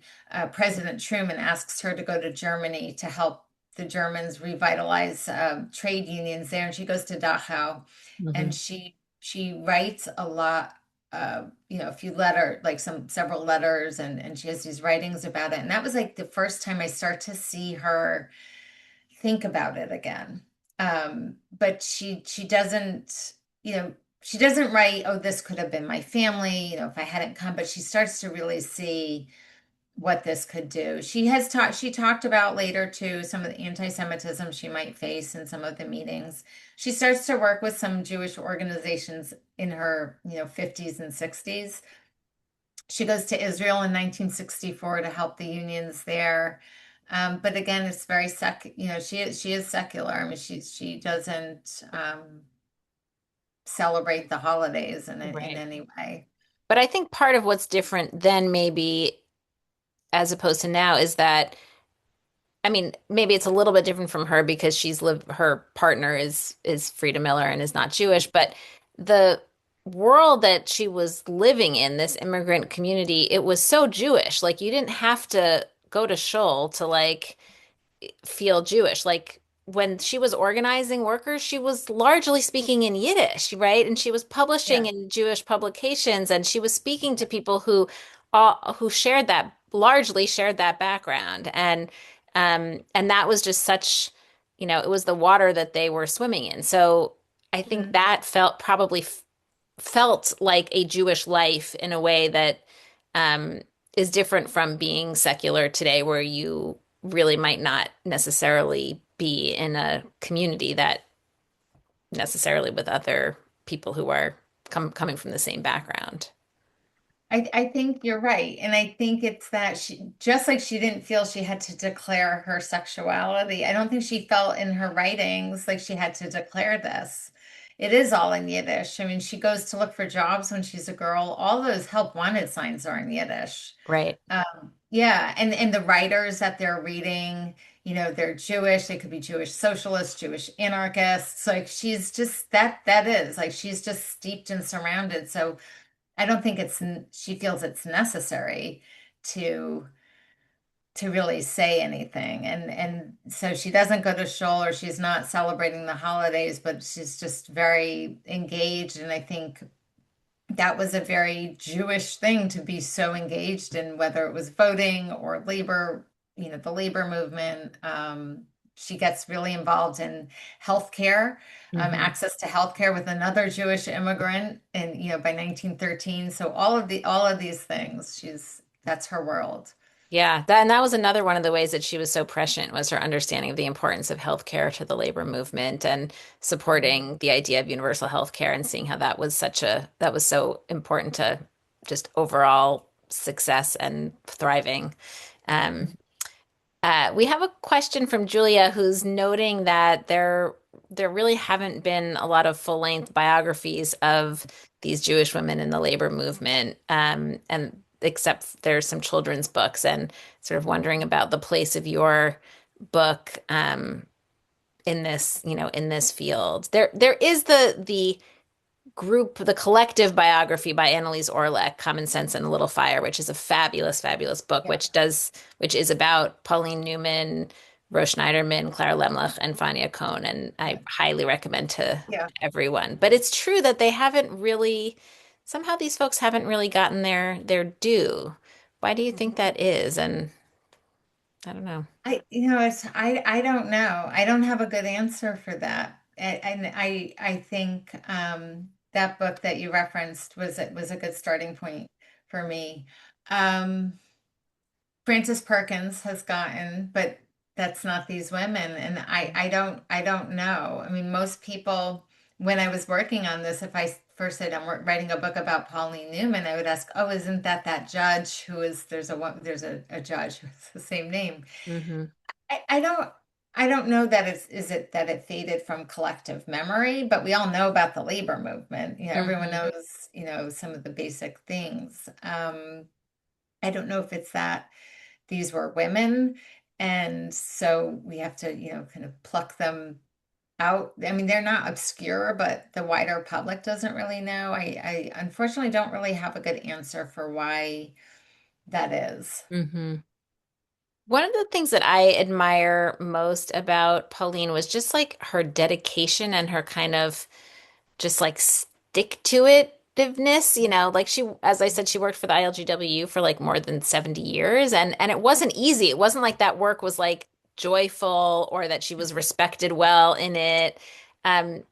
President Truman asks her to go to Germany to help the Germans revitalize trade unions there. And she goes to Dachau, Hmm. and she writes a lot. A few like several letters, and she has these writings about it. And that was like the first time I start to see her think about it again. But she doesn't, she doesn't write, oh, this could have been my family, if I hadn't come, but she starts to really see what this could do. She talked about later too some of the anti-Semitism she might face in some of the meetings. She starts to work with some Jewish organizations in her, 50s and 60s. She goes to Israel in 1964 to help the unions there. But again, it's very she is secular. I mean, she doesn't celebrate the holidays in Right. any way. But I think part of what's different then, maybe as opposed to now, is that, I mean, maybe it's a little bit different from her because her partner is Frida Miller and is not Jewish, but the world that she was living in, this immigrant community, it was so Jewish. Like, you didn't have to go to shul to like feel Jewish. Like, when she was organizing workers, she was largely speaking in Yiddish, right? And she was publishing Yeah. in Jewish publications, and she was speaking to people who largely shared that background. And that was just such, it was the water that they were swimming in. So I think Mhm. that felt like a Jewish life in a way that um, is different from being secular today, where you really might not necessarily be in a community that necessarily with other people who are coming from the same background. I think you're right. And I think it's that she, just like she didn't feel she had to declare her sexuality, I don't think she felt in her writings like she had to declare this. it is all in Yiddish. I mean, she goes to look for jobs when she's a girl. All those help wanted signs are in Yiddish. Right. Yeah, and the writers that they're reading, they're Jewish. They could be Jewish socialists, Jewish anarchists. Like she's just that is like she's just steeped and surrounded. So I don't think she feels it's necessary to really say anything. And so she doesn't go to shul or she's not celebrating the holidays, but she's just very engaged. And I think that was a very Jewish thing to be so engaged in, whether it was voting or labor, the labor movement. She gets really involved in healthcare, Hmm. access to healthcare with another Jewish immigrant, and by 1913. So all of these things, that's her world. Yeah, and that was another one of the ways that she was so prescient was her understanding of the importance of healthcare to the labor movement and supporting the idea of universal healthcare and seeing how that was so important to just overall success and thriving. Um, we have a question from Julia who's noting that there really haven't been a lot of full-length biographies of these Jewish women in the labor movement, and except there's some children's books, and sort of wondering about the place of your book in this, in this field. There is the collective biography by Annalise Orleck, Common Sense and a Little Fire, which is a fabulous, fabulous book, Yeah, which is about Pauline Newman, Rose Schneiderman, Clara Lemlich, and Fania Kohn, and I yeah, highly recommend to yeah. everyone. But it's true that they haven't really, somehow these folks haven't really gotten their due. Why do you think that is? And I don't know. I don't know. I don't have a good answer for that. And I think that book that you referenced was a good starting point for me. Um, Frances Perkins has gotten, but that's not these women. And I don't know. I mean, most people, when I was working on this, if I first said writing a book about Pauline Newman, I would ask, oh, isn't that judge who is, there's a judge who has the same name. Hmm. I don't know that is it that it faded from collective memory, but we all know about the labor movement. Everyone Hmm. knows, some of the basic things. I don't know if it's that these were women, and so we have to, kind of pluck them out. I mean, they're not obscure, but the wider public doesn't really know. I unfortunately don't really have a good answer for why that is. Hmm. One of the things that I admire most about Pauline was just like her dedication and her kind of just like stick to itiveness, like she, as I said, she worked for the ILGW for like more than 70 years and it wasn't easy. It wasn't like that work was like joyful or that she was respected well in it. Um,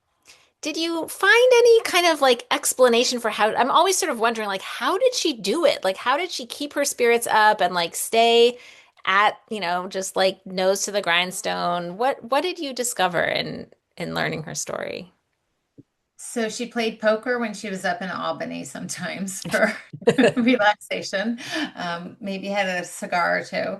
did you find any kind of like explanation for how, I'm always sort of wondering like how did she do it? Like how did she keep her spirits up and like stay at, just like nose to the grindstone? What did you discover in learning her story? So she played poker when she was up in Albany sometimes for relaxation. Maybe had a cigar or two.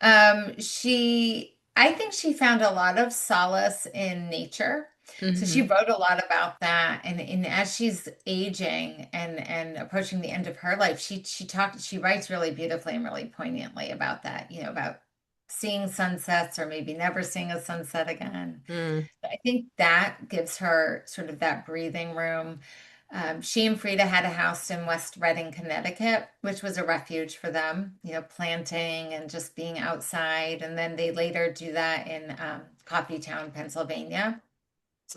I think she found a lot of solace in nature. So she Hmm. wrote a lot about that. And as she's aging and approaching the end of her life, she writes really beautifully and really poignantly about that, about seeing sunsets or maybe never seeing a sunset again. Mm. I think that gives her sort of that breathing room. She and Frida had a house in West Reading, Connecticut, which was a refuge for them, planting and just being outside. And then they later do that in Coffeetown, Pennsylvania.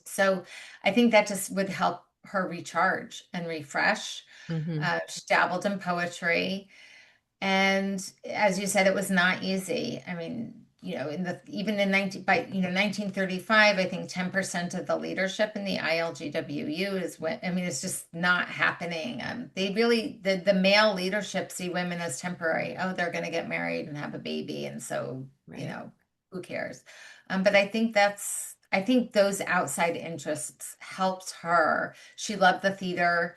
So I think that just would help her recharge and refresh. Hmm. She dabbled in poetry. And as you said, it was not easy. I mean, even in 1935, I think 10% of the leadership in the ILGWU I mean, it's just not happening. They really, the male leadership see women as temporary. Oh, they're going to get married and have a baby. And so, Right. who cares? But I think those outside interests helped her. She loved the theater,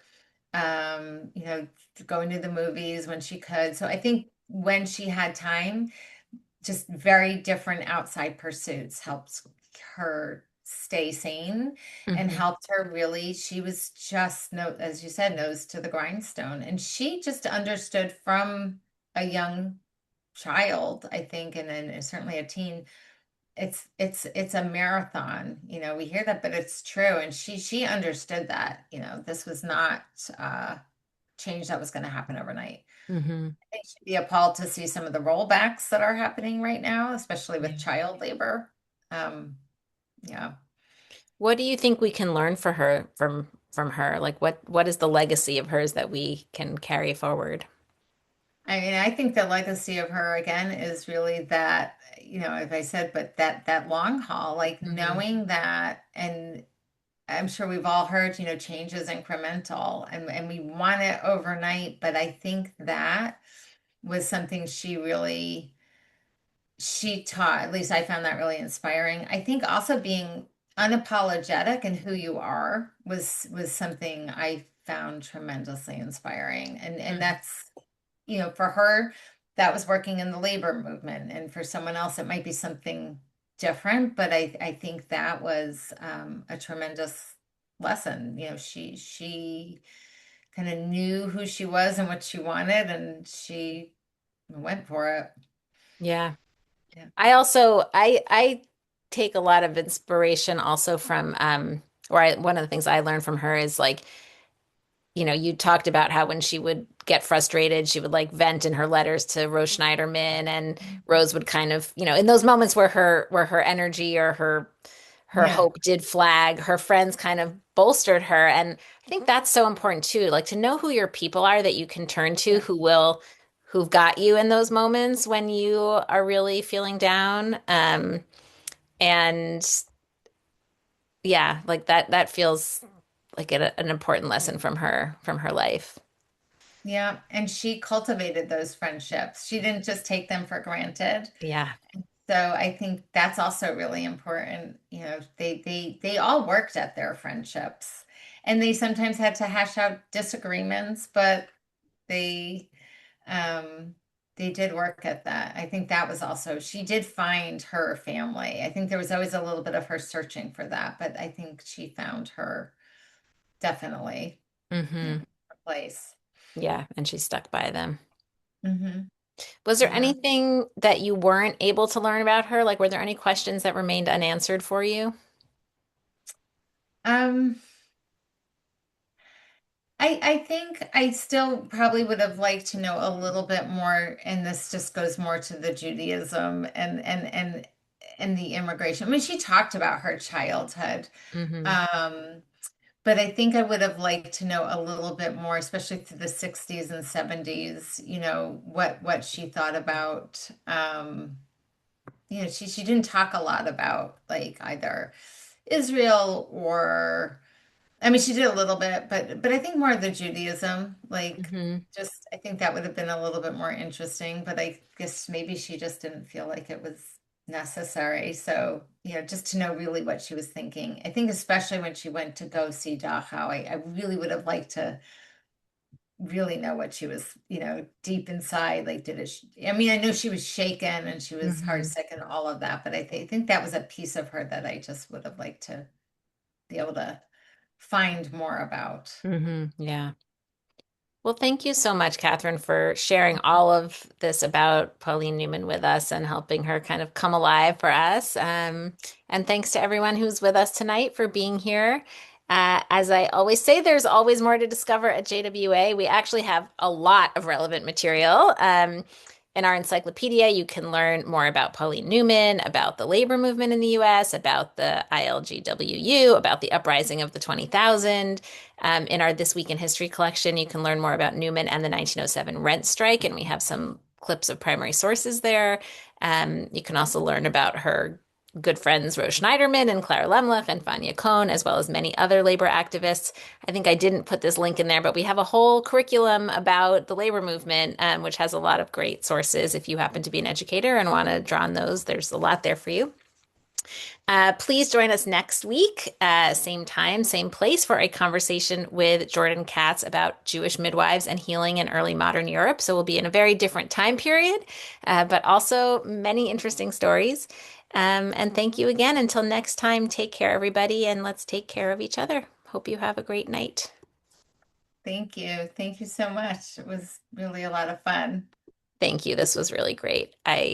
um, you know, going to the movies when she could. So I think when she had time, just very different outside pursuits helps her stay sane and Hmm. helped her really. She was just, no, as you said, nose to the grindstone. And she just understood from a young child, I think, and then certainly a teen, it's a marathon. We hear that, but it's true. And she understood that, this was not change that was going to happen overnight. Hmm. They should be appalled to see some of the rollbacks that are happening right now, especially Yeah. with child labor. Um, yeah. What do you think we can learn for her from her? Like what is the legacy of hers that we can carry forward? I mean, I think the legacy of her again is really that, as I said, but that long haul, like Hmm. knowing that, and I'm sure we've all heard, change is incremental and we want it overnight, but I think that was something she taught. At least I found that really inspiring. I think also being unapologetic in who you are was something I found tremendously inspiring. And that's, for her, that was working in the labor movement, and for someone else, it might be something different. But I think that was a tremendous lesson. She kind of knew who she was and what she wanted, and she went for it. Yeah. Yeah. I take a lot of inspiration also from one of the things I learned from her is like, you talked about how when she would get frustrated, she would like vent in her letters to Rose Schneiderman, and Rose would kind of, in those moments where her energy or her Yeah. hope did flag, her friends kind of bolstered her. And I think that's so important too, like to know who your people are that you can turn to, Yeah. who've got you in those moments when you are really feeling down. And yeah, like that feels like an important lesson from her life. Yeah, and she cultivated those friendships. She didn't just take them for granted. Yeah. So I think that's also really important. They all worked at their friendships, and they sometimes had to hash out disagreements, but they um they did work at that. I think that was also, she did find her family. I think there was always a little bit of her searching for that, but I think she found her definitely, Hmm. her place. Yeah, and she stuck by them. Hmm. Was there Yeah. anything that you weren't able to learn about her? Like, were there any questions that remained unanswered for you? Um, I think I still probably would have liked to know a little bit more, and this just goes more to the Judaism and the immigration. I mean, she talked about her childhood. Hmm. Um, but I think I would have liked to know a little bit more, especially through the 60s and 70s, what she thought about. She didn't talk a lot about like either Israel or, I mean, she did a little bit, but I think more of the Judaism, like Hmm. just I think that would have been a little bit more interesting, but I guess maybe she just didn't feel like it was necessary. So, just to know really what she was thinking. I think especially when she went to go see Dachau, I really would have liked to really know what she was, deep inside. Like, I mean, I know she was shaken and she was Hmm. heartsick and all of that, but think that was a piece of her that I just would have liked to be able to find more about. Yeah. Well, thank you so much, Catherine, for sharing all of this about Pauline Newman with us and helping her kind of come alive for us. And thanks to everyone who's with us tonight for being here. As I always say, there's always more to discover at JWA. We actually have a lot of relevant material. In our encyclopedia, you can learn more about Pauline Newman, about the labor movement in the US, about the ILGWU, about the uprising of the 20,000. In our This Week in History collection, you can learn more about Newman and the 1907 rent strike, and we have some clips of primary sources there. You can also learn about her good friends Rose Schneiderman and Clara Lemlich and Fania Kohn, as well as many other labor activists. I think I didn't put this link in there, but we have a whole curriculum about the labor movement, which has a lot of great sources. If you happen to be an educator and want to draw on those, there's a lot there for you. Please join us next week, same time, same place, for a conversation with Jordan Katz about Jewish midwives and healing in early modern Europe. So we'll be in a very different time period, but also many interesting stories. And thank you again. Until next time, take care, everybody, and let's take care of each other. Hope you have a great night. Thank you. Thank you so much. It was really a lot of fun. Thank you. This was really great. I